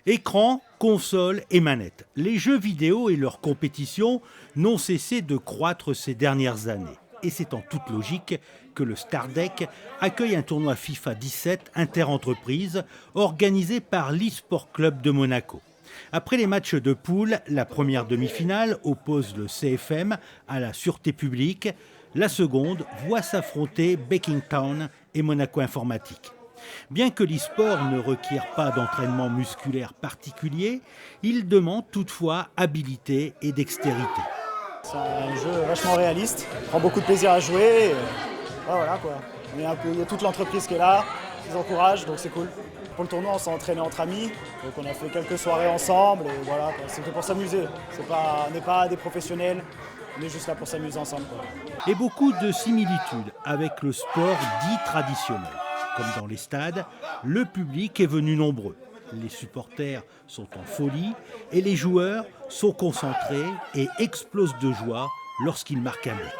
Écran, console et manette. Les jeux vidéo et leurs compétitions n'ont cessé de croître ces dernières années. Et c'est en toute logique que le Stardeck accueille un tournoi FIFA 17 inter-entreprises organisé par l'eSport Club de Monaco. Après les matchs de poule, la première demi-finale oppose le CFM à la Sûreté publique. La seconde voit s'affronter Beckingtown et Monaco Informatique. Bien que l'e-sport ne requiert pas d'entraînement musculaire particulier, il demande toutefois habileté et dextérité. C'est un jeu vachement réaliste, on prend beaucoup de plaisir à jouer. Voilà quoi. Il y a toute l'entreprise qui est là, qui nous encourage, donc c'est cool. Pour le tournoi, on s'est entraîné entre amis, donc on a fait quelques soirées ensemble et voilà, c'était pour s'amuser. On n'est pas des professionnels, on est juste là pour s'amuser ensemble, quoi. Et beaucoup de similitudes avec le sport dit traditionnel. Comme dans les stades, le public est venu nombreux. Les supporters sont en folie et les joueurs sont concentrés et explosent de joie lorsqu'ils marquent un but.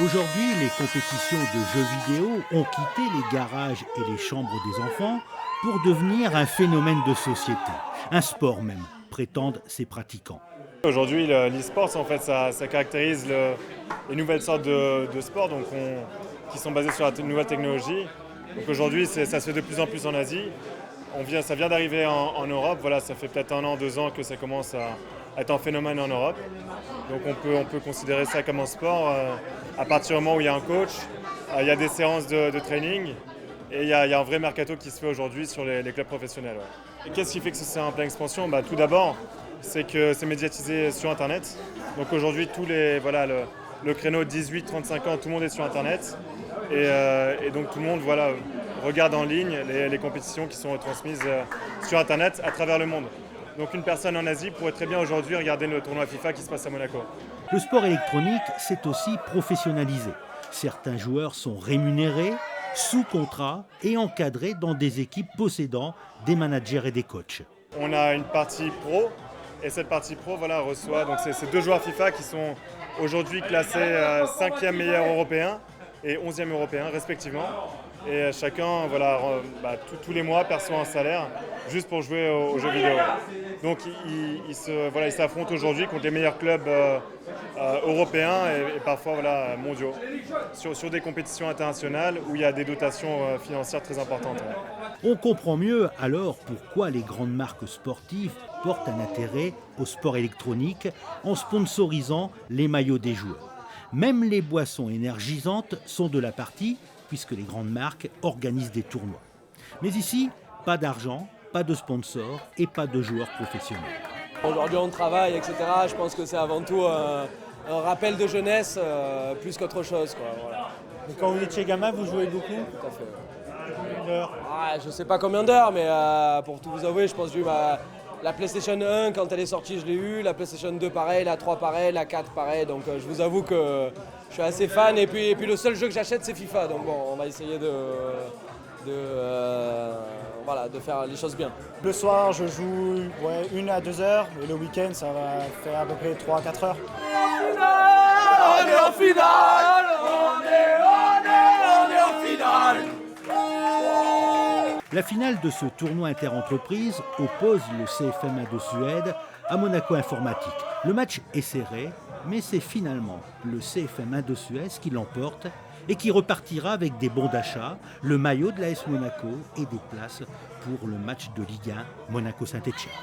Aujourd'hui, les compétitions de jeux vidéo ont quitté les garages et les chambres des enfants pour devenir un phénomène de société, un sport même, prétendent ses pratiquants. Aujourd'hui, l'e-sport, en fait, ça caractérise les nouvelles sortes de sports qui sont basés sur la nouvelle technologie. Donc aujourd'hui, ça se fait de plus en plus en Asie. Ça vient d'arriver en Europe. Voilà, ça fait peut-être 1 an, 2 ans que ça commence à être un phénomène en Europe. Donc on peut considérer ça comme un sport à partir du moment où il y a un coach, il y a des séances de training et il y a un vrai mercato qui se fait aujourd'hui sur les clubs professionnels. Ouais. Et qu'est-ce qui fait que c'est en pleine expansion ? Tout d'abord, c'est que c'est médiatisé sur Internet. Donc aujourd'hui, le créneau 18-35 ans, tout le monde est sur Internet. Et donc tout le monde regarde en ligne les compétitions qui sont transmises sur Internet à travers le monde. Donc une personne en Asie pourrait très bien aujourd'hui regarder le tournoi FIFA qui se passe à Monaco. Le sport électronique s'est aussi professionnalisé. Certains joueurs sont rémunérés, sous contrat et encadrés dans des équipes possédant des managers et des coachs. On a une partie pro. Et cette partie pro reçoit donc ces 2 joueurs FIFA qui sont aujourd'hui classés 5e meilleur européen et 11e européen respectivement. Et chacun tous les mois perçoit un salaire juste pour jouer aux jeux vidéo. Donc ils s'affrontent aujourd'hui contre les meilleurs clubs européens et parfois mondiaux sur des compétitions internationales où il y a des dotations financières très importantes. On comprend mieux alors pourquoi les grandes marques sportives portent un intérêt au sport électronique en sponsorisant les maillots des joueurs. Même les boissons énergisantes sont de la partie puisque les grandes marques organisent des tournois. Mais ici, pas d'argent, pas de sponsors et pas de joueurs professionnels. Aujourd'hui on travaille, etc. Je pense que c'est avant tout un rappel de jeunesse plus qu'autre chose, quoi. Voilà. Et quand vous étiez gamin, vous jouez beaucoup ? Tout à fait. Une heure. Je sais pas combien d'heures, mais pour tout vous avouer, je pense que j'ai eu la PlayStation 1 quand elle est sortie, je l'ai eu, la PlayStation 2 pareil, la 3 pareil, la 4 pareil, donc je vous avoue que je suis assez fan et puis le seul jeu que j'achète c'est FIFA, donc bon, on va essayer de faire les choses bien. Le soir, je joue 1 à 2 heures et le week-end, ça va faire à peu près 3 à 4 heures. On est en finale, on est en finale. La finale de ce tournoi inter-entreprise oppose le CFM1 de Suède à Monaco Informatique. Le match est serré, mais c'est finalement le CFM1 de Suède qui l'emporte et qui repartira avec des bons d'achat, le maillot de l'AS Monaco et des places pour le match de Ligue 1 Monaco-Saint-Etienne.